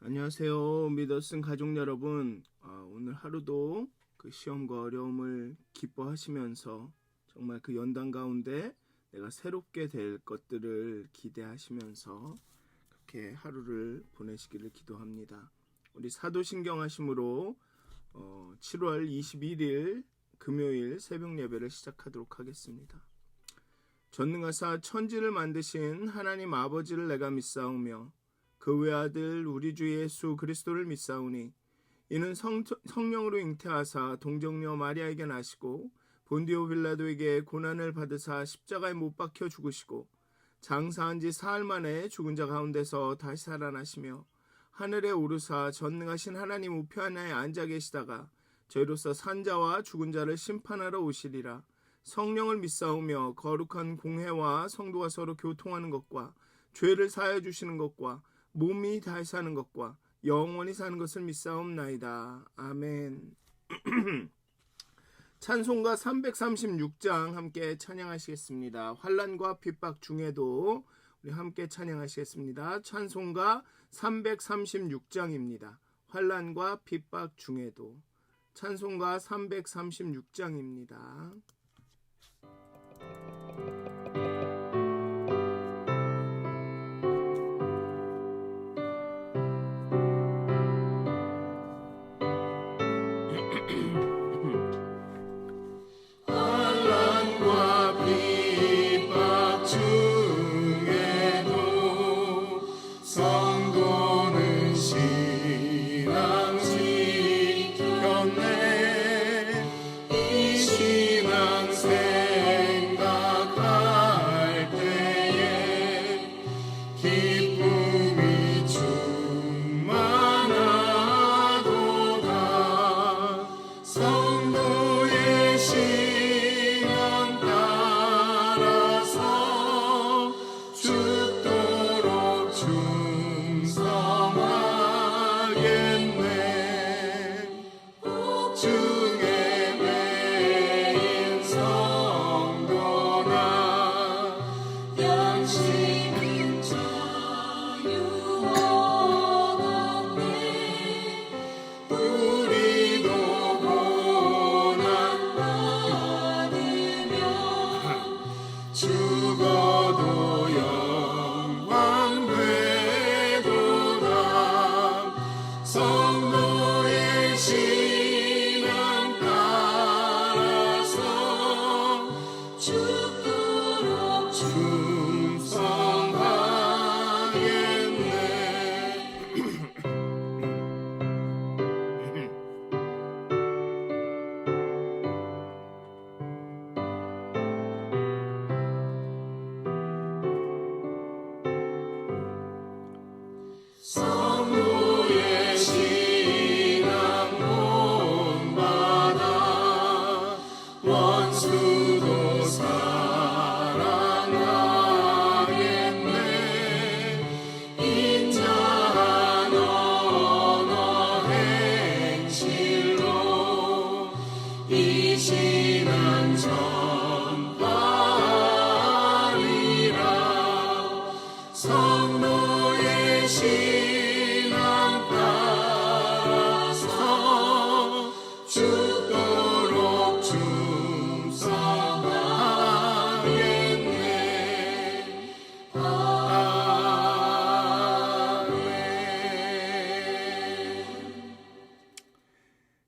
안녕하세요. 믿어쓴 가족 여러분. 오늘 하루도 그 시험과 어려움을 기뻐하시면서 정말 그 연단 가운데 내가 새롭게 될 것들을 기대하시면서 그렇게 하루를 보내시기를 기도합니다. 우리 사도신경 하심으로 7월 21일 금요일 새벽 예배를 시작하도록 하겠습니다. 전능하사 천지를 만드신 하나님 아버지를 내가 믿사오며 그 외아들 우리 주 예수 그리스도를 믿사오니 이는 성령으로 잉태하사 동정녀 마리아에게 나시고 본디오 빌라도에게 고난을 받으사 십자가에 못 박혀 죽으시고 장사한 지 사흘 만에 죽은 자 가운데서 다시 살아나시며 하늘에 오르사 전능하신 하나님 우편에 앉아 계시다가 저희로서 산자와 죽은 자를 심판하러 오시리라. 성령을 믿사오며 거룩한 공회와 성도가 서로 교통하는 것과 죄를 사하여 주시는 것과 몸이 다시 사는 것과 영원히 사는 것을 믿사옵나이다. 아멘. 찬송가 336장 함께 찬양하시겠습니다. 환난과 핍박 중에도 우리 함께 찬양하시겠습니다. 찬송가 336장입니다. 환난과 핍박 중에도. 찬송가 336장입니다.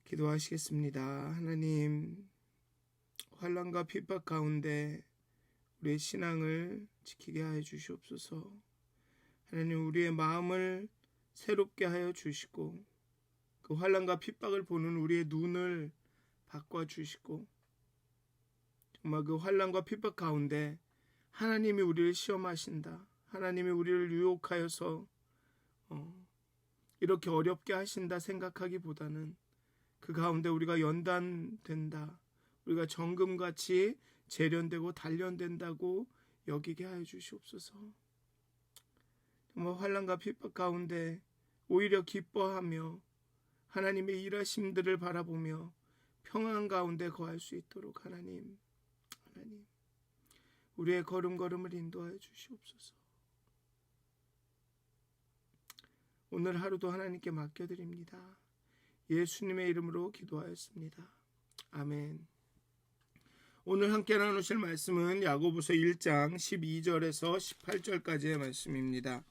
기도하시겠습니다. 하나님, 환난과 핍박 가운데 우리의 신앙을 지키게 하여 주시옵소서. 하나님, 우리의 마음을 새롭게 하여 주시고 그 환난과 핍박을 보는 우리의 눈을 바꿔 주시고 정말 그 환난과 핍박 가운데 하나님이 우리를 시험하신다. 하나님이 우리를 유혹하여서 이렇게 어렵게 하신다 생각하기보다는 그 가운데 우리가 연단된다. 우리가 정금같이 재련되고 단련된다고 여기게 하여 주시옵소서. 정말 환난과 핍박 가운데 오히려 기뻐하며 하나님의 일하심들을 바라보며 평안 가운데 거할 수 있도록 하나님 우리의 걸음걸음을 인도하여 주시옵소서. 오늘 하루도 하나님께 맡겨드립니다. 예수님의 이름으로 기도하였습니다. 아멘. 오늘 함께 나누실 말씀은 야고보서 1장 12절에서 18절까지의 말씀입니다.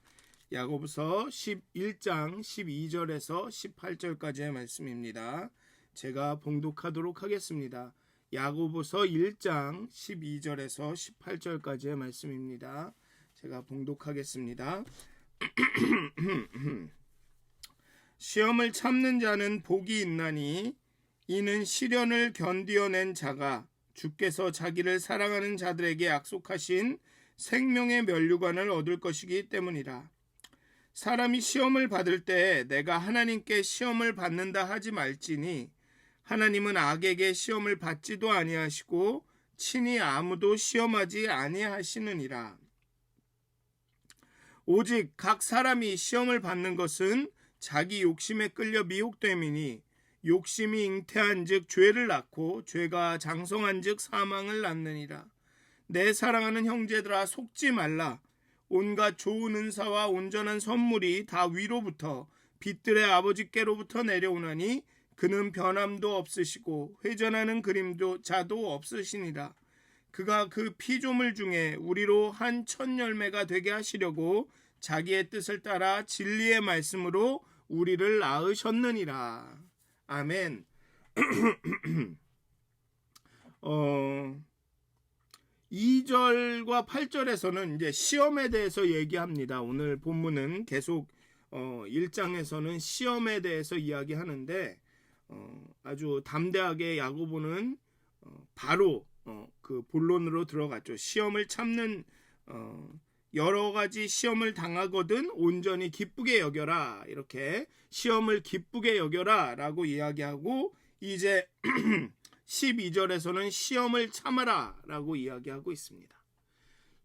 야고보서 1장 12절에서 18절까지의 말씀입니다. 제가 봉독하도록 하겠습니다. 야고보서 1장 12절에서 18절까지의 말씀입니다. 제가 봉독하겠습니다. 시험을 참는 자는 복이 있나니 이는 시련을 견디어낸 자가 주께서 자기를 사랑하는 자들에게 약속하신 생명의 면류관을 얻을 것이기 때문이라. 사람이 시험을 받을 때 내가 하나님께 시험을 받는다 하지 말지니 하나님은 악에게 시험을 받지도 아니하시고 친히 아무도 시험하지 아니하시느니라. 오직 각 사람이 시험을 받는 것은 자기 욕심에 끌려 미혹됨이니 욕심이 잉태한 즉 죄를 낳고 죄가 장성한 즉 사망을 낳느니라. 내 사랑하는 형제들아 속지 말라. 온갖 좋은 은사와 온전한 선물이 다 위로부터 빛들의 아버지께로부터 내려오나니 그는 변함도 없으시고 회전하는 그림도 자도 없으시니라. 그가 그 피조물 중에 우리로 한 첫 열매가 되게 하시려고 자기의 뜻을 따라 진리의 말씀으로 우리를 낳으셨느니라. 아멘. 2절과 8절에서는 이제 시험에 대해서 얘기합니다. 오늘 본문은 계속 1장에서는 시험에 대해서 이야기하는데 아주 담대하게 야고보는 바로 그 본론으로 들어갔죠. 시험을 참는 여러 가지 시험을 당하거든 온전히 기쁘게 여겨라. 이렇게 시험을 기쁘게 여겨라 라고 이야기하고 이제 12절에서는 시험을 참아라 라고 이야기하고 있습니다.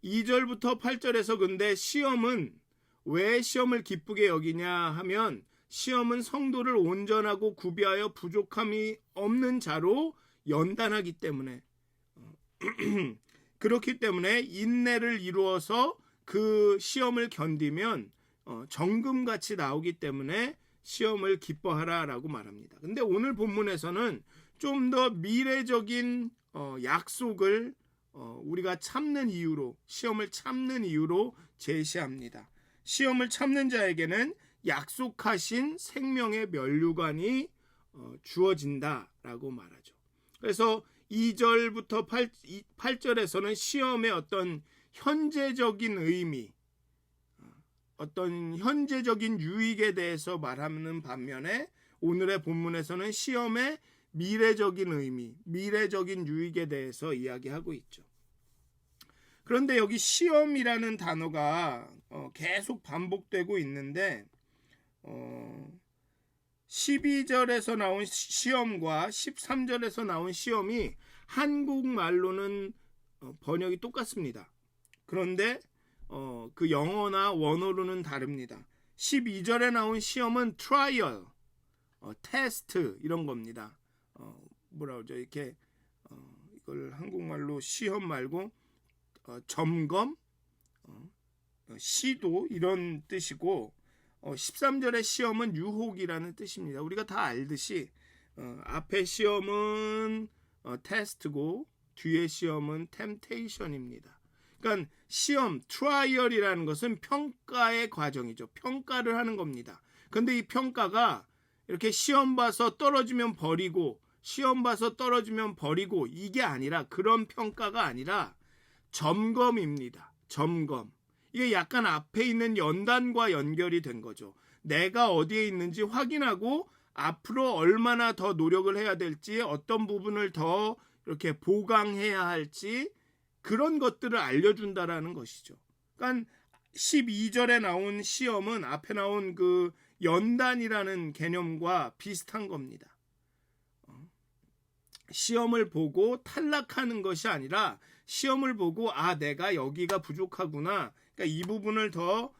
2절부터 8절에서 근데 시험은 왜 시험을 기쁘게 여기냐 하면 시험은 성도를 온전하고 구비하여 부족함이 없는 자로 연단하기 때문에 그렇기 때문에 인내를 이루어서 그 시험을 견디면 정금같이 나오기 때문에 시험을 기뻐하라 라고 말합니다. 근데 오늘 본문에서는 좀 더 미래적인 약속을 우리가 참는 이유로 시험을 참는 이유로 제시합니다. 시험을 참는 자에게는 약속하신 생명의 면류관이 주어진다라고 말하죠. 그래서 2절부터 8절에서는 시험의 어떤 현재적인 의미, 어떤 현재적인 유익에 대해서 말하는 반면에 오늘의 본문에서는 시험의 미래적인 의미, 미래적인 유익에 대해서 이야기하고 있죠. 그런데 여기 시험이라는 단어가 계속 반복되고 있는데 12절에서 나온 시험과 13절에서 나온 시험이 한국말로는 번역이 똑같습니다. 그런데 그 영어나 원어로는 다릅니다. 12절에 나온 시험은 트라이얼, 테스트 이런 겁니다. 뭐라 그러죠? 이렇게 이걸 한국말로 시험 말고 점검, 시도 이런 뜻이고 13절의 시험은 유혹이라는 뜻입니다. 우리가 다 알듯이 앞에 시험은 테스트고 뒤에 시험은 템테이션입니다. 그러니까 시험, 트라이얼이라는 것은 평가의 과정이죠. 평가를 하는 겁니다. 그런데 이 평가가 이렇게 시험 봐서 떨어지면 버리고 시험 봐서 떨어지면 버리고 이게 아니라 그런 평가가 아니라 점검입니다. 점검. 이게 약간 앞에 있는 연단과 연결이 된 거죠. 내가 어디에 있는지 확인하고 앞으로 얼마나 더 노력을 해야 될지 어떤 부분을 더 이렇게 보강해야 할지 그런 것들을 알려준다라는 것이죠. 그러니까 12절에 나온 시험은 앞에 나온 그 연단이라는 개념과 비슷한 겁니다. 시험을 보고 탈락하는 것이 아니라 시험을 보고 내가 여기가 부족하구나. 그러니까 이 부분을 더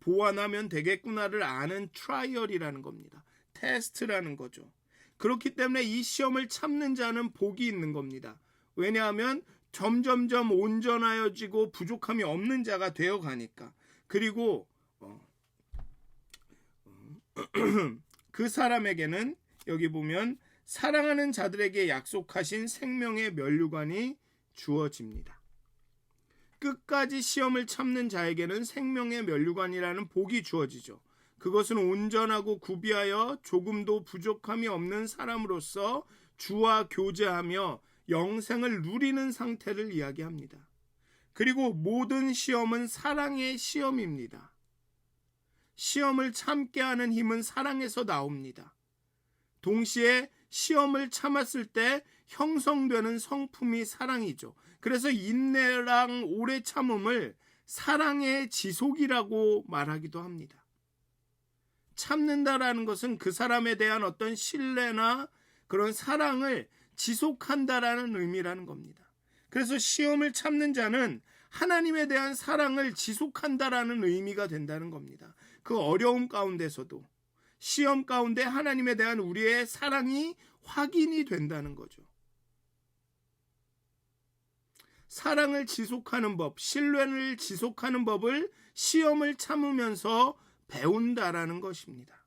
보완하면 되겠구나를 아는 트라이얼이라는 겁니다. 테스트라는 거죠. 그렇기 때문에 이 시험을 참는 자는 복이 있는 겁니다. 왜냐하면 점점점 온전하여지고 부족함이 없는 자가 되어가니까. 그리고 그 사람에게는 여기 보면 사랑하는 자들에게 약속하신 생명의 면류관이 주어집니다. 끝까지 시험을 참는 자에게는 생명의 면류관이라는 복이 주어지죠. 그것은 온전하고 구비하여 조금도 부족함이 없는 사람으로서 주와 교제하며 영생을 누리는 상태를 이야기합니다. 그리고 모든 시험은 사랑의 시험입니다. 시험을 참게 하는 힘은 사랑에서 나옵니다. 동시에 시험을 참았을 때 형성되는 성품이 사랑이죠. 그래서 인내랑 오래 참음을 사랑의 지속이라고 말하기도 합니다. 참는다라는 것은 그 사람에 대한 어떤 신뢰나 그런 사랑을 지속한다라는 의미라는 겁니다. 그래서 시험을 참는 자는 하나님에 대한 사랑을 지속한다라는 의미가 된다는 겁니다. 그 어려움 가운데서도 시험 가운데 하나님에 대한 우리의 사랑이 확인이 된다는 거죠. 사랑을 지속하는 법, 신뢰를 지속하는 법을 시험을 참으면서 배운다라는 것입니다.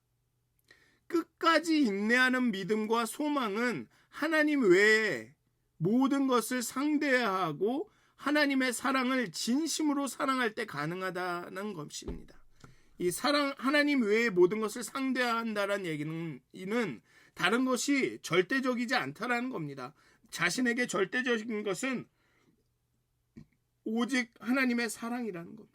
끝까지 인내하는 믿음과 소망은 하나님 외에 모든 것을 상대하고 하나님의 사랑을 진심으로 사랑할 때 가능하다는 것입니다. 이 사랑, 하나님 외의 모든 것을 상대한다는 얘기는 이는 다른 것이 절대적이지 않다라는 겁니다. 자신에게 절대적인 것은 오직 하나님의 사랑이라는 겁니다.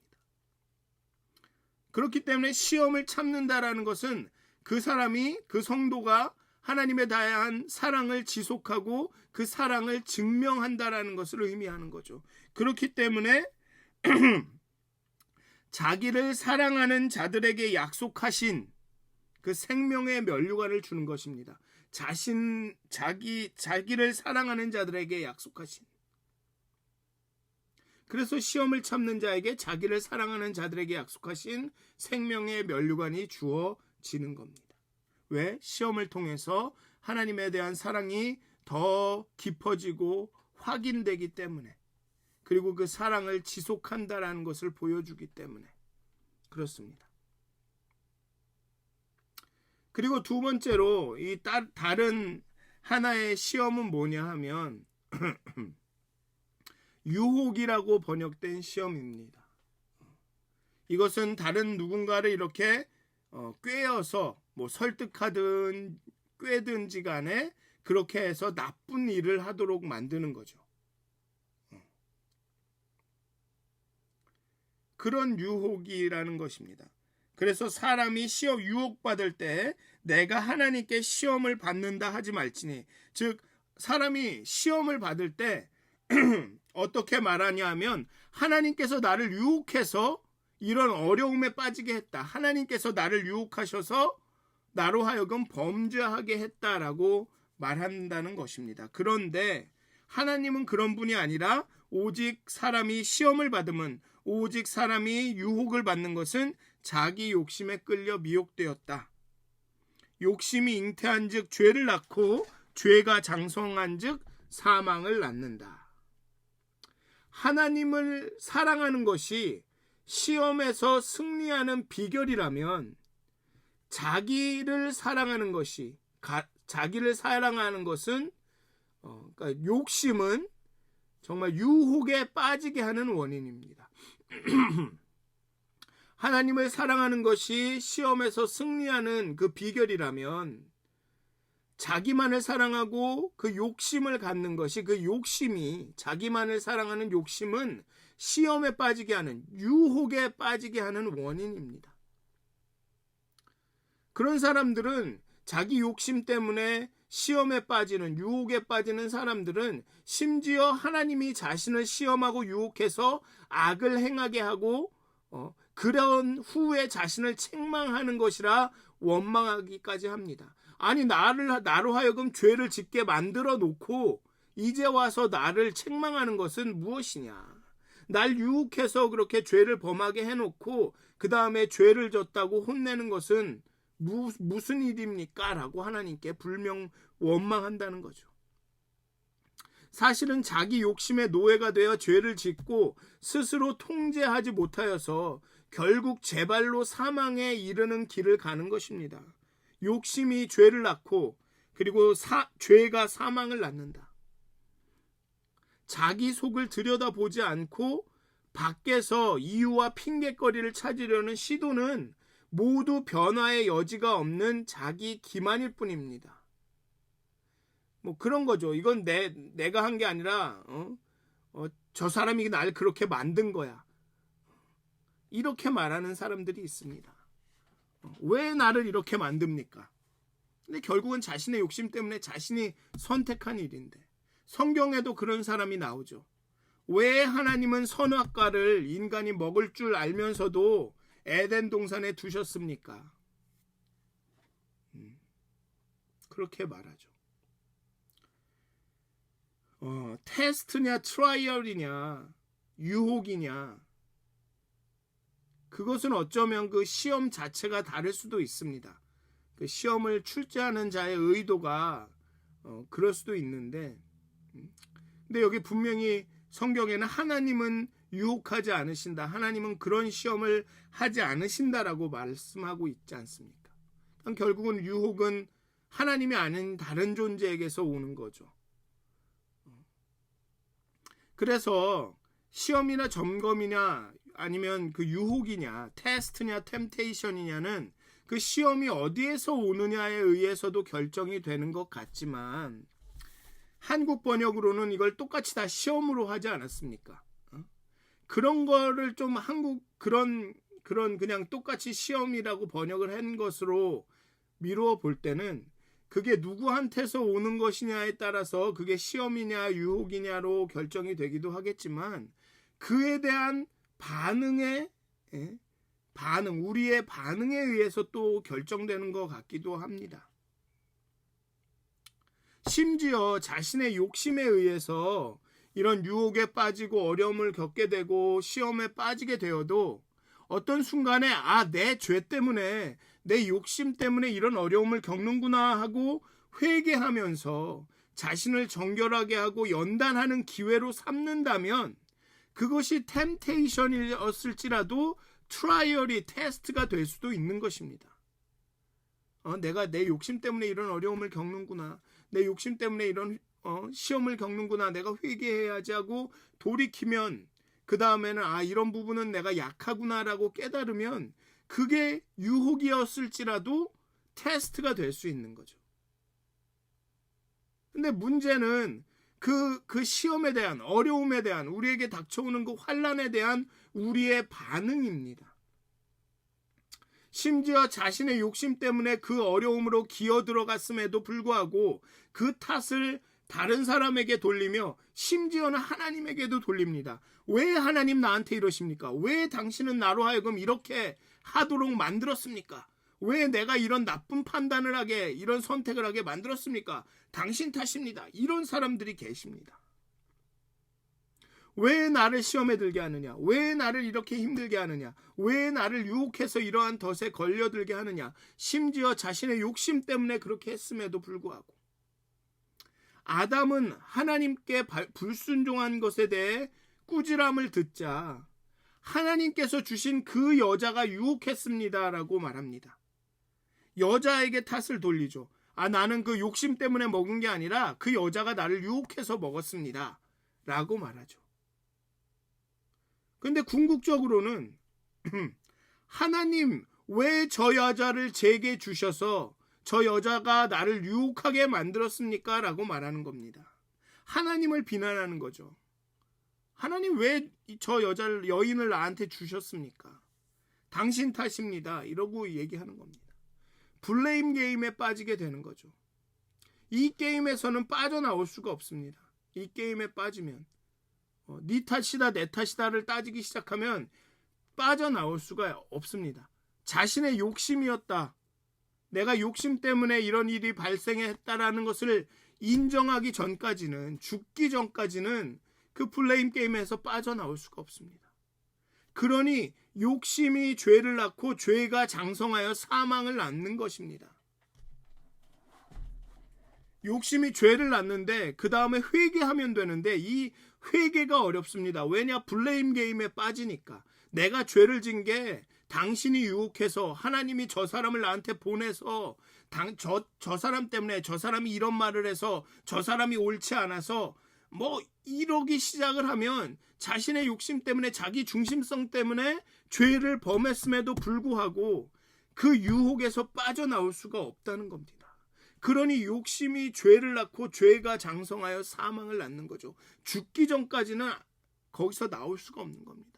그렇기 때문에 시험을 참는다라는 것은 그 사람이, 그 성도가 하나님에 대한 사랑을 지속하고 그 사랑을 증명한다라는 것을 의미하는 거죠. 그렇기 때문에 자기를 사랑하는 자들에게 약속하신 그 생명의 면류관을 주는 것입니다. 자기를 사랑하는 자들에게 약속하신. 그래서 시험을 참는 자에게 자기를 사랑하는 자들에게 약속하신 생명의 면류관이 주어지는 겁니다. 왜? 시험을 통해서 하나님에 대한 사랑이 더 깊어지고 확인되기 때문에, 그리고 그 사랑을 지속한다라는 것을 보여주기 때문에 그렇습니다. 그리고 두 번째로 이 다른 하나의 시험은 뭐냐 하면 유혹이라고 번역된 시험입니다. 이것은 다른 누군가를 이렇게 꿰어서 설득하든 꿰든지 간에 그렇게 해서 나쁜 일을 하도록 만드는 거죠. 그런 유혹이라는 것입니다. 그래서 사람이 시험 유혹받을 때 내가 하나님께 시험을 받는다 하지 말지니, 즉 사람이 시험을 받을 때 어떻게 말하냐 하면 하나님께서 나를 유혹해서 이런 어려움에 빠지게 했다. 하나님께서 나를 유혹하셔서 나로 하여금 범죄하게 했다라고 말한다는 것입니다. 그런데 하나님은 그런 분이 아니라 오직 사람이 시험을 받으면, 오직 사람이 유혹을 받는 것은 자기 욕심에 끌려 미혹되었다. 욕심이 잉태한 즉 죄를 낳고 죄가 장성한 즉 사망을 낳는다. 하나님을 사랑하는 것이 시험에서 승리하는 비결이라면 자기를 사랑하는 것이, 자기를 사랑하는 것은 그러니까 욕심은 정말 유혹에 빠지게 하는 원인입니다. 하나님을 사랑하는 것이 시험에서 승리하는 그 비결이라면 자기만을 사랑하고 그 욕심을 갖는 것이, 그 욕심이, 자기만을 사랑하는 욕심은 시험에 빠지게 하는, 유혹에 빠지게 하는 원인입니다. 그런 사람들은 자기 욕심 때문에 시험에 빠지는, 유혹에 빠지는 사람들은 심지어 하나님이 자신을 시험하고 유혹해서 악을 행하게 하고 그런 후에 자신을 책망하는 것이라 원망하기까지 합니다. 아니, 나로 하여금 죄를 짓게 만들어 놓고 이제 와서 나를 책망하는 것은 무엇이냐? 날 유혹해서 그렇게 죄를 범하게 해놓고 그 다음에 죄를 졌다고 혼내는 것은 무슨 일입니까? 라고 하나님께 원망한다는 거죠. 사실은 자기 욕심의 노예가 되어 죄를 짓고 스스로 통제하지 못하여서 결국 제 발로 사망에 이르는 길을 가는 것입니다. 욕심이 죄를 낳고 그리고 죄가 사망을 낳는다. 자기 속을 들여다보지 않고 밖에서 이유와 핑계거리를 찾으려는 시도는 모두 변화의 여지가 없는 자기 기만일 뿐입니다. 뭐 그런 거죠. 이건 내가 한 게 아니라 저 사람이 날 그렇게 만든 거야. 이렇게 말하는 사람들이 있습니다. 왜 나를 이렇게 만듭니까? 근데 결국은 자신의 욕심 때문에 자신이 선택한 일인데, 성경에도 그런 사람이 나오죠. 왜 하나님은 선악과를 인간이 먹을 줄 알면서도 에덴 동산에 두셨습니까? 그렇게 말하죠. 테스트냐 트라이얼이냐 유혹이냐, 그것은 어쩌면 그 시험 자체가 다를 수도 있습니다. 그 시험을 출제하는 자의 의도가 그럴 수도 있는데, 근데 여기 분명히 성경에는 하나님은 유혹하지 않으신다, 하나님은 그런 시험을 하지 않으신다라고 말씀하고 있지 않습니까? 결국은 유혹은 하나님이 아닌 다른 존재에게서 오는 거죠. 그래서 시험이나 점검이냐 아니면 그 유혹이냐, 테스트냐 템테이션이냐는 그 시험이 어디에서 오느냐에 의해서도 결정이 되는 것 같지만, 한국 번역으로는 이걸 똑같이 다 시험으로 하지 않았습니까? 그런 거를 좀 그런 그냥 똑같이 시험이라고 번역을 한 것으로 미루어 볼 때는, 그게 누구한테서 오는 것이냐에 따라서 그게 시험이냐 유혹이냐로 결정이 되기도 하겠지만, 그에 대한 우리의 반응에 의해서 또 결정되는 것 같기도 합니다. 심지어 자신의 욕심에 의해서 이런 유혹에 빠지고 어려움을 겪게 되고 시험에 빠지게 되어도 어떤 순간에 내 죄 때문에, 내 욕심 때문에 이런 어려움을 겪는구나 하고 회개하면서 자신을 정결하게 하고 연단하는 기회로 삼는다면, 그것이 템테이션이었을지라도 트라이얼이, 테스트가 될 수도 있는 것입니다. 내가 내 욕심 때문에 이런 어려움을 겪는구나, 내 욕심 때문에 이런 시험을 겪는구나, 내가 회개해야지 하고 돌이키면, 그 다음에는 이런 부분은 내가 약하구나라고 깨달으면 그게 유혹이었을지라도 테스트가 될 수 있는 거죠. 근데 문제는 그 시험에 대한, 어려움에 대한, 우리에게 닥쳐오는 그 환난에 대한 우리의 반응입니다. 심지어 자신의 욕심 때문에 그 어려움으로 기어 들어갔음에도 불구하고 그 탓을 다른 사람에게 돌리며 심지어는 하나님에게도 돌립니다. 왜 하나님 나한테 이러십니까? 왜 당신은 나로 하여금 이렇게 하도록 만들었습니까? 왜 내가 이런 나쁜 판단을 하게, 이런 선택을 하게 만들었습니까? 당신 탓입니다. 이런 사람들이 계십니다. 왜 나를 시험에 들게 하느냐? 왜 나를 이렇게 힘들게 하느냐? 왜 나를 유혹해서 이러한 덫에 걸려들게 하느냐? 심지어 자신의 욕심 때문에 그렇게 했음에도 불구하고, 아담은 하나님께 불순종한 것에 대해 꾸지람을 듣자 하나님께서 주신 그 여자가 유혹했습니다라고 말합니다. 여자에게 탓을 돌리죠. 나는 그 욕심 때문에 먹은 게 아니라 그 여자가 나를 유혹해서 먹었습니다 라고 말하죠. 근데 궁극적으로는 하나님 왜 저 여자를 제게 주셔서 저 여자가 나를 유혹하게 만들었습니까? 라고 말하는 겁니다. 하나님을 비난하는 거죠. 하나님 왜 저 여인을 나한테 주셨습니까? 당신 탓입니다. 이러고 얘기하는 겁니다. 블레임 게임에 빠지게 되는 거죠. 이 게임에서는 빠져나올 수가 없습니다. 이 게임에 빠지면 네 탓이다 내 탓이다를 따지기 시작하면 빠져나올 수가 없습니다. 자신의 욕심이었다, 내가 욕심 때문에 이런 일이 발생했다라는 것을 인정하기 전까지는, 죽기 전까지는 그 블레임 게임에서 빠져나올 수가 없습니다. 그러니 욕심이 죄를 낳고 죄가 장성하여 사망을 낳는 것입니다. 욕심이 죄를 낳는데 그 다음에 회개하면 되는데 이 회개가 어렵습니다. 왜냐? 블레임 게임에 빠지니까. 내가 죄를 진 게 당신이 유혹해서 하나님이 저 사람을 나한테 보내서 저 사람 때문에 저 사람이 이런 말을 해서 저 사람이 옳지 않아서 뭐 이러기 시작을 하면 자신의 욕심 때문에 자기 중심성 때문에 죄를 범했음에도 불구하고 그 유혹에서 빠져나올 수가 없다는 겁니다. 그러니 욕심이 죄를 낳고 죄가 장성하여 사망을 낳는 거죠. 죽기 전까지는 거기서 나올 수가 없는 겁니다.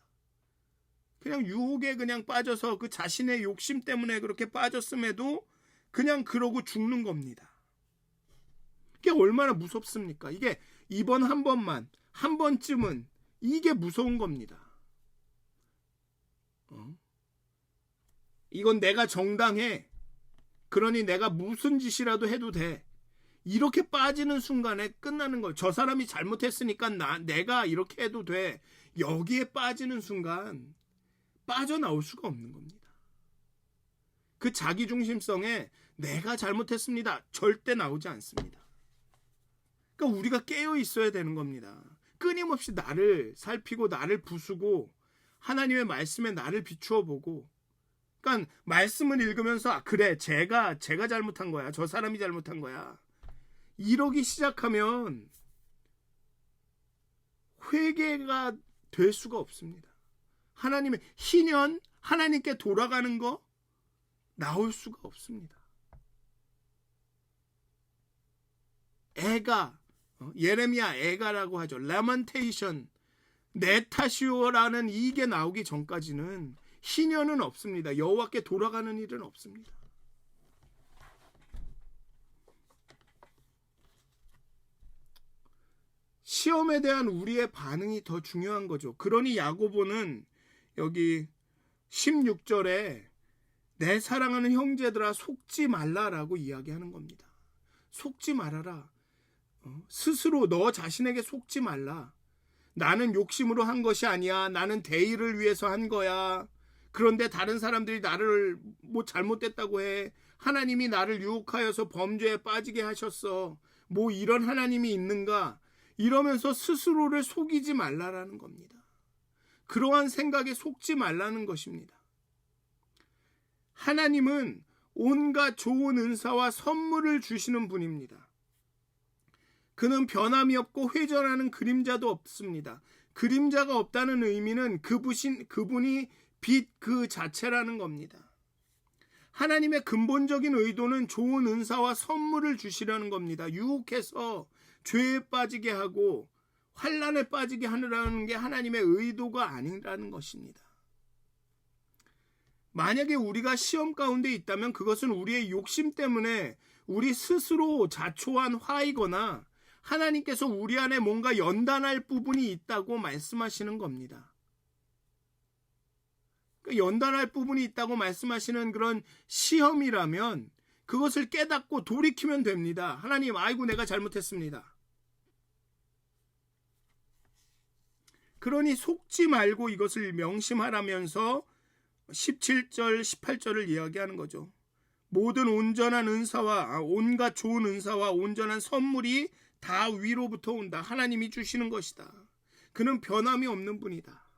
그냥 유혹에 그냥 빠져서 그 자신의 욕심 때문에 그렇게 빠졌음에도 그냥 그러고 죽는 겁니다. 이게 얼마나 무섭습니까? 이게 이번 한 번쯤은 이게 무서운 겁니다. 이건 내가 정당해. 그러니 내가 무슨 짓이라도 해도 돼. 이렇게 빠지는 순간에 끝나는 거예요. 저 사람이 잘못했으니까 내가 이렇게 해도 돼. 여기에 빠지는 순간 빠져나올 수가 없는 겁니다. 그 자기중심성에 내가 잘못했습니다. 절대 나오지 않습니다. 그러니까 우리가 깨어 있어야 되는 겁니다. 끊임없이 나를 살피고 나를 부수고 하나님의 말씀에 나를 비추어 보고, 그러니까 말씀을 읽으면서 그래 제가 잘못한 거야. 저 사람이 잘못한 거야. 이러기 시작하면 회개가 될 수가 없습니다. 하나님의 희년, 하나님께 돌아가는 거 나올 수가 없습니다. 애가, 예레미야 애가라고 하죠. 레먼테이션, 내 탓이오라는 이게 나오기 전까지는 희년은 없습니다. 여호와께 돌아가는 일은 없습니다. 시험에 대한 우리의 반응이 더 중요한 거죠. 그러니 야고보는 여기 16절에 내 사랑하는 형제들아 속지 말라라고 이야기하는 겁니다. 속지 말아라. 스스로 너 자신에게 속지 말라. 나는 욕심으로 한 것이 아니야. 나는 대의를 위해서 한 거야. 그런데 다른 사람들이 나를 뭐 잘못됐다고 해. 하나님이 나를 유혹하여서 범죄에 빠지게 하셨어. 뭐 이런 하나님이 있는가? 이러면서 스스로를 속이지 말라라는 겁니다. 그러한 생각에 속지 말라는 것입니다. 하나님은 온갖 좋은 은사와 선물을 주시는 분입니다. 그는 변함이 없고 회전하는 그림자도 없습니다. 그림자가 없다는 의미는 그분이 빛 그 자체라는 겁니다. 하나님의 근본적인 의도는 좋은 은사와 선물을 주시려는 겁니다. 유혹해서 죄에 빠지게 하고 환난에 빠지게 하느라는 게 하나님의 의도가 아니라는 것입니다. 만약에 우리가 시험 가운데 있다면 그것은 우리의 욕심 때문에 우리 스스로 자초한 화이거나 하나님께서 우리 안에 뭔가 연단할 부분이 있다고 말씀하시는 겁니다. 연단할 부분이 있다고 말씀하시는 그런 시험이라면 그것을 깨닫고 돌이키면 됩니다. 하나님, 아이고 내가 잘못했습니다. 그러니 속지 말고 이것을 명심하라면서 17절, 18절을 이야기하는 거죠. 모든 온전한 은사와 온갖 좋은 은사와 온전한 선물이 다 위로부터 온다. 하나님이 주시는 것이다. 그는 변함이 없는 분이다.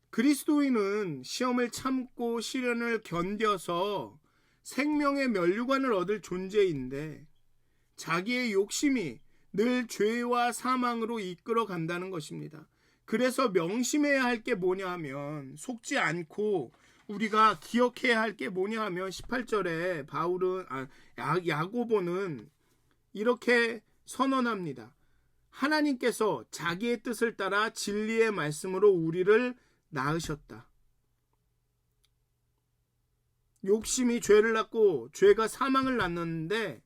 그리스도인은 시험을 참고 시련을 견뎌서 생명의 면류관을 얻을 존재인데 자기의 욕심이 늘 죄와 사망으로 이끌어 간다는 것입니다. 그래서 명심해야 할 게 뭐냐 하면, 속지 않고 우리가 기억해야 할 게 뭐냐 하면 18절에 야고보는 이렇게 선언합니다. 하나님께서 자기의 뜻을 따라 진리의 말씀으로 우리를 낳으셨다. 욕심이 죄를 낳고 죄가 사망을 낳는데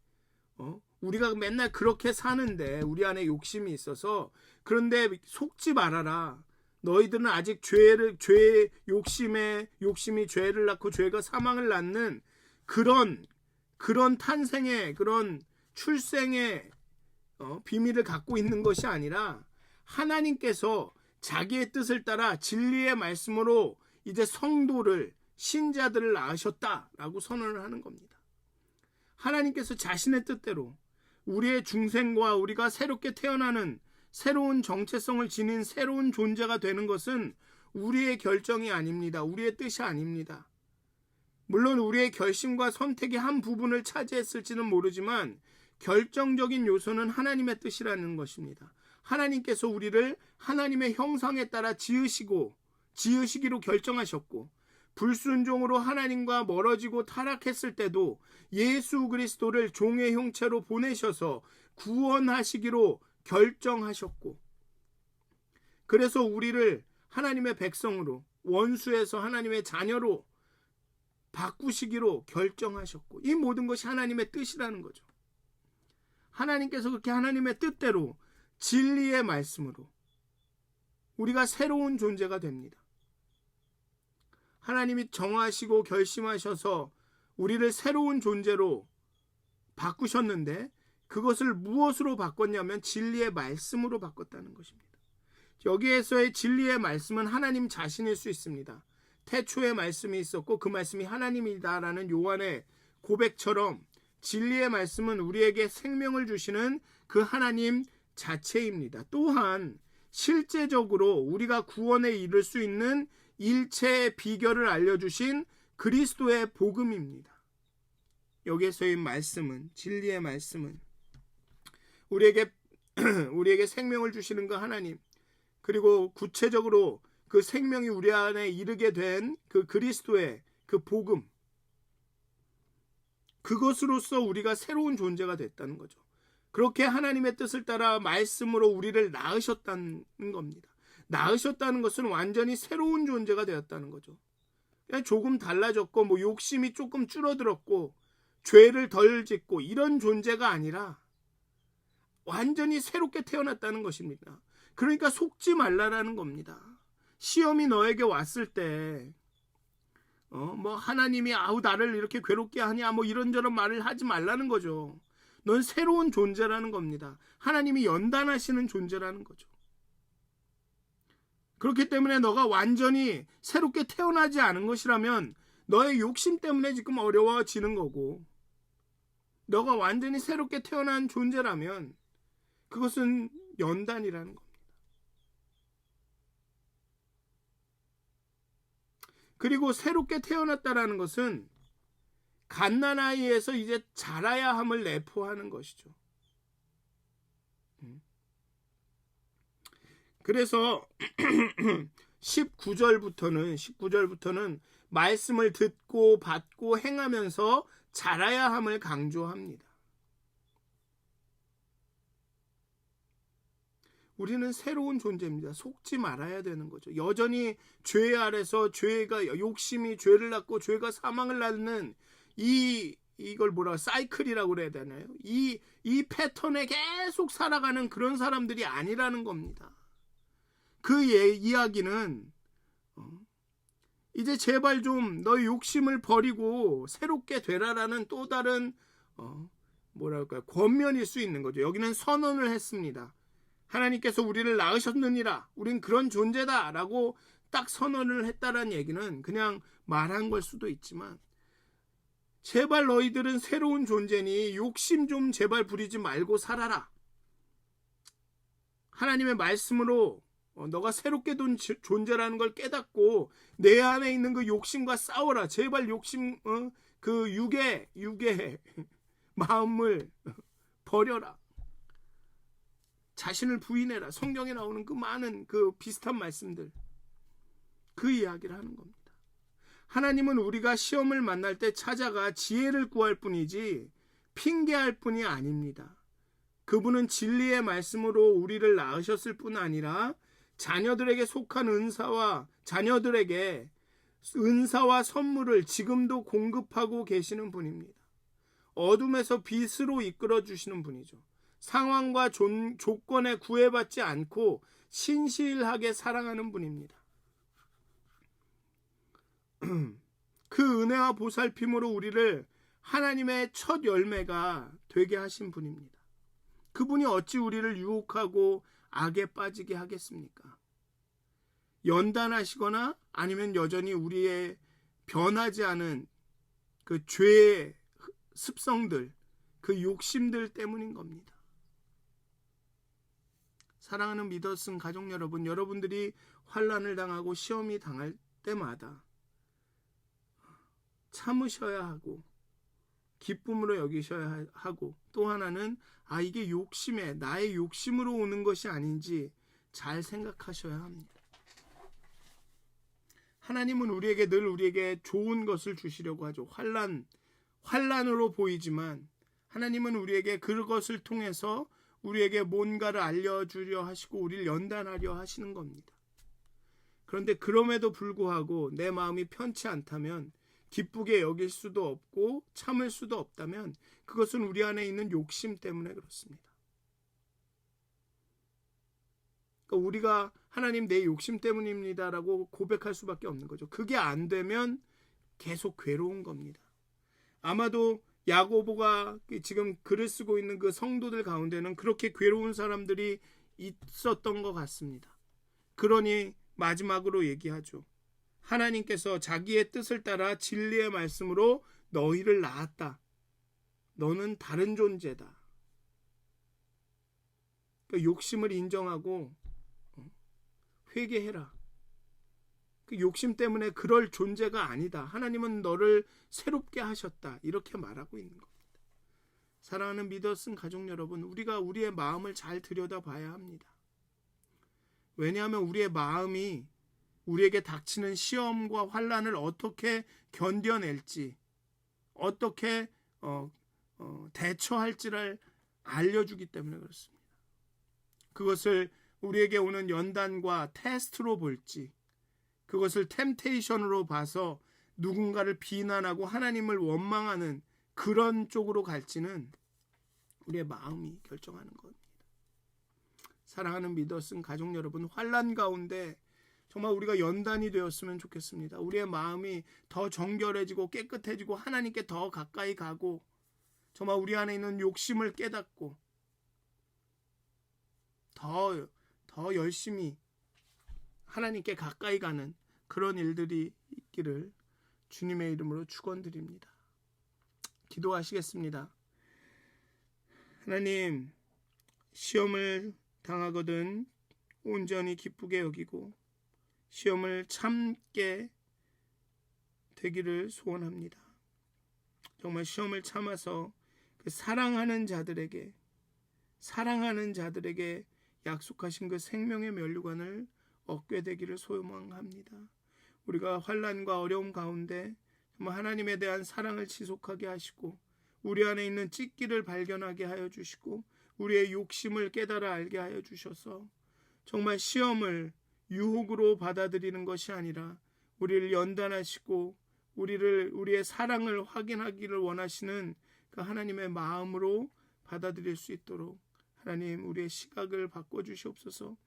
우리가 맨날 그렇게 사는데 우리 안에 욕심이 있어서, 그런데 속지 말아라. 너희들은 아직 욕심이 죄를 낳고 죄가 사망을 낳는 그런 탄생의 그런 출생의 비밀을 갖고 있는 것이 아니라 하나님께서 자기의 뜻을 따라 진리의 말씀으로 이제 성도를, 신자들을 낳으셨다라고 선언을 하는 겁니다. 하나님께서 자신의 뜻대로 우리의 중생과 우리가 새롭게 태어나는 새로운 정체성을 지닌 새로운 존재가 되는 것은 우리의 결정이 아닙니다. 우리의 뜻이 아닙니다. 물론 우리의 결심과 선택이 한 부분을 차지했을지는 모르지만 결정적인 요소는 하나님의 뜻이라는 것입니다. 하나님께서 우리를 하나님의 형상에 따라 지으시기로 결정하셨고, 불순종으로 하나님과 멀어지고 타락했을 때도 예수 그리스도를 종의 형체로 보내셔서 구원하시기로 결정하셨고, 그래서 우리를 하나님의 백성으로, 원수에서 하나님의 자녀로 바꾸시기로 결정하셨고, 이 모든 것이 하나님의 뜻이라는 거죠. 하나님께서 그렇게 하나님의 뜻대로 진리의 말씀으로 우리가 새로운 존재가 됩니다. 하나님이 정하시고 결심하셔서 우리를 새로운 존재로 바꾸셨는데, 그것을 무엇으로 바꿨냐면 진리의 말씀으로 바꿨다는 것입니다. 여기에서의 진리의 말씀은 하나님 자신일 수 있습니다. 태초에 말씀이 있었고 그 말씀이 하나님이다라는 요한의 고백처럼 진리의 말씀은 우리에게 생명을 주시는 그 하나님 자체입니다. 또한 실제적으로 우리가 구원에 이를 수 있는 일체의 비결을 알려주신 그리스도의 복음입니다. 여기에서의 말씀은, 진리의 말씀은 우리에게 생명을 주시는 그 하나님, 그리고 구체적으로 그 생명이 우리 안에 이르게 된 그 그리스도의 그 복음, 그것으로서 우리가 새로운 존재가 됐다는 거죠. 그렇게 하나님의 뜻을 따라 말씀으로 우리를 낳으셨다는 겁니다. 낳으셨다는 것은 완전히 새로운 존재가 되었다는 거죠. 그냥 조금 달라졌고 욕심이 조금 줄어들었고 죄를 덜 짓고 이런 존재가 아니라 완전히 새롭게 태어났다는 것입니다. 그러니까 속지 말라라는 겁니다. 시험이 너에게 왔을 때 하나님이 나를 이렇게 괴롭게 하냐 이런저런 말을 하지 말라는 거죠. 넌 새로운 존재라는 겁니다. 하나님이 연단하시는 존재라는 거죠. 그렇기 때문에 너가 완전히 새롭게 태어나지 않은 것이라면 너의 욕심 때문에 지금 어려워지는 거고, 너가 완전히 새롭게 태어난 존재라면 그것은 연단이라는 겁니다. 그리고 새롭게 태어났다라는 것은 갓난아이에서 이제 자라야 함을 내포하는 것이죠. 그래서 19절부터는 말씀을 듣고 받고 행하면서 자라야 함을 강조합니다. 우리는 새로운 존재입니다. 속지 말아야 되는 거죠. 여전히 죄 아래서 욕심이 죄를 낳고 죄가 사망을 낳는 이걸 사이클이라고 그래야 되나요? 이 패턴에 계속 살아가는 그런 사람들이 아니라는 겁니다. 그 이야기는 이제 제발 좀 너의 욕심을 버리고 새롭게 되라라는 또 다른 권면일 수 있는 거죠. 여기는 선언을 했습니다. 하나님께서 우리를 낳으셨느니라, 우린 그런 존재다 라고 딱 선언을 했다라는 얘기는 그냥 말한 걸 수도 있지만, 제발 너희들은 새로운 존재니 욕심 좀 제발 부리지 말고 살아라. 하나님의 말씀으로 너가 새롭게 된 존재라는 걸 깨닫고 내 안에 있는 그 욕심과 싸워라. 제발 욕심, 그 육의 마음을 버려라. 자신을 부인해라. 성경에 나오는 그 많은 그 비슷한 말씀들, 그 이야기를 하는 겁니다. 하나님은 우리가 시험을 만날 때 찾아가 지혜를 구할 뿐이지 핑계할 뿐이 아닙니다. 그분은 진리의 말씀으로 우리를 낳으셨을 뿐 아니라 자녀들에게 은사와 선물을 지금도 공급하고 계시는 분입니다. 어둠에서 빛으로 이끌어 주시는 분이죠. 상황과 조건에 구애받지 않고 신실하게 사랑하는 분입니다. 그 은혜와 보살핌으로 우리를 하나님의 첫 열매가 되게 하신 분입니다. 그분이 어찌 우리를 유혹하고 악에 빠지게 하겠습니까? 연단하시거나 아니면 여전히 우리의 변하지 않은 그 죄의 습성들, 그 욕심들 때문인 겁니다. 사랑하는 믿었은 가족 여러분, 여러분들이 환난을 당하고 시험이 당할 때마다 참으셔야 하고 기쁨으로 여기셔야 하고, 또 하나는 이게 나의 욕심으로 오는 것이 아닌지 잘 생각하셔야 합니다. 하나님은 늘 우리에게 좋은 것을 주시려고 하죠. 환난으로 보이지만 하나님은 우리에게 그것을 통해서 우리에게 뭔가를 알려주려 하시고 우리를 연단하려 하시는 겁니다. 그런데 그럼에도 불구하고 내 마음이 편치 않다면, 기쁘게 여길 수도 없고 참을 수도 없다면, 그것은 우리 안에 있는 욕심 때문에 그렇습니다. 그러니까 우리가 하나님, 내 욕심 때문입니다라고 고백할 수밖에 없는 거죠. 그게 안 되면 계속 괴로운 겁니다. 아마도 야고보가 지금 글을 쓰고 있는 그 성도들 가운데는 그렇게 괴로운 사람들이 있었던 것 같습니다. 그러니 마지막으로 얘기하죠. 하나님께서 자기의 뜻을 따라 진리의 말씀으로 너희를 낳았다. 너는 다른 존재다. 그러니까 욕심을 인정하고 회개해라. 그 욕심 때문에 그럴 존재가 아니다. 하나님은 너를 새롭게 하셨다. 이렇게 말하고 있는 겁니다. 사랑하는 믿었은 가족 여러분, 우리가 우리의 마음을 잘 들여다봐야 합니다. 왜냐하면 우리의 마음이 우리에게 닥치는 시험과 환난을 어떻게 견뎌낼지, 어떻게 대처할지를 알려주기 때문에 그렇습니다. 그것을 우리에게 오는 연단과 테스트로 볼지, 그것을 템테이션으로 봐서 누군가를 비난하고 하나님을 원망하는 그런 쪽으로 갈지는 우리의 마음이 결정하는 겁니다. 사랑하는 믿었은 가족 여러분, 환난 가운데 정말 우리가 연단이 되었으면 좋겠습니다. 우리의 마음이 더 정결해지고 깨끗해지고 하나님께 더 가까이 가고, 정말 우리 안에 있는 욕심을 깨닫고 더 열심히 하나님께 가까이 가는 그런 일들이 있기를 주님의 이름으로 축원드립니다. 기도하시겠습니다. 하나님, 시험을 당하거든 온전히 기쁘게 여기고 시험을 참게 되기를 소원합니다. 정말 시험을 참아서 그 사랑하는 자들에게 약속하신 그 생명의 면류관을 얻게 되기를 소망합니다. 우리가 환난과 어려움 가운데 정말 하나님에 대한 사랑을 지속하게 하시고, 우리 안에 있는 찢기를 발견하게 하여 주시고, 우리의 욕심을 깨달아 알게 하여 주셔서 정말 시험을 유혹으로 받아들이는 것이 아니라 우리를 연단하시고 우리의 사랑을 확인하기를 원하시는 그 하나님의 마음으로 받아들일 수 있도록 하나님, 우리의 시각을 바꿔주시옵소서.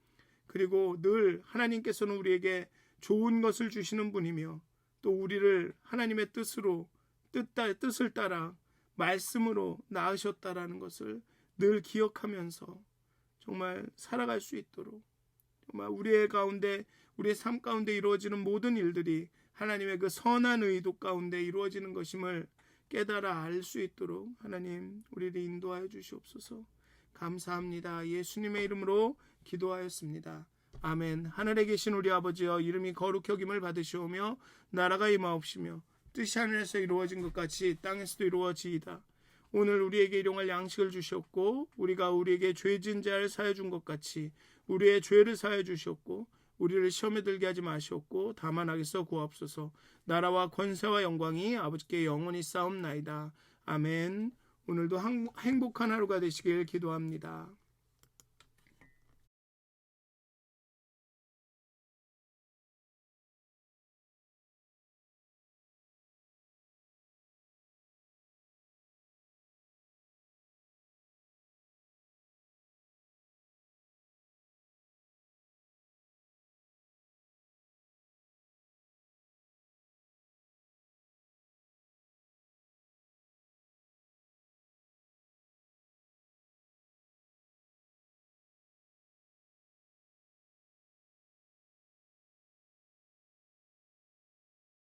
그리고 늘 하나님께서는 우리에게 좋은 것을 주시는 분이며, 또 우리를 하나님의 뜻을 따라 말씀으로 낳으셨다라는 것을 늘 기억하면서 정말 살아갈 수 있도록, 정말 우리의 삶 가운데 이루어지는 모든 일들이 하나님의 그 선한 의도 가운데 이루어지는 것임을 깨달아 알 수 있도록 하나님, 우리를 인도하여 주시옵소서. 감사합니다. 예수님의 이름으로 기도하였습니다. 아멘. 하늘에 계신 우리 아버지여, 이름이 거룩히 여김을 받으시오며 나라가 임하옵시며 뜻이 하늘에서 이루어진 것 같이 땅에서도 이루어지이다. 오늘 우리에게 일용할 양식을 주셨고, 우리가 우리에게 죄 지은 자를 사하여 준 것 같이 우리의 죄를 사하여 주셨고, 우리를 시험에 들게 하지 마시옵고 다만 악에서 구하옵소서. 나라와 권세와 영광이 아버지께 영원히 싸움나이다. 아멘. 오늘도 행복한 하루가 되시길 기도합니다.